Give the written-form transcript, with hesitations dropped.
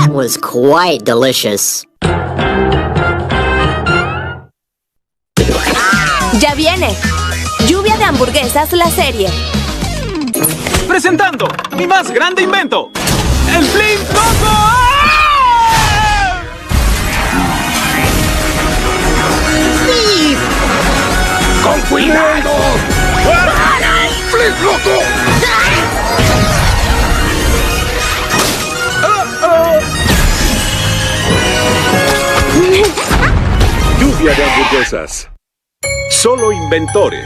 That was quite delicious. Ya viene. Lluvia de hamburguesas, la serie. Presentando mi más grande invento, el Flint Coco. ¡Con cuidado! ¡Flint Loco! Lluvia de hamburguesas. Solo inventores.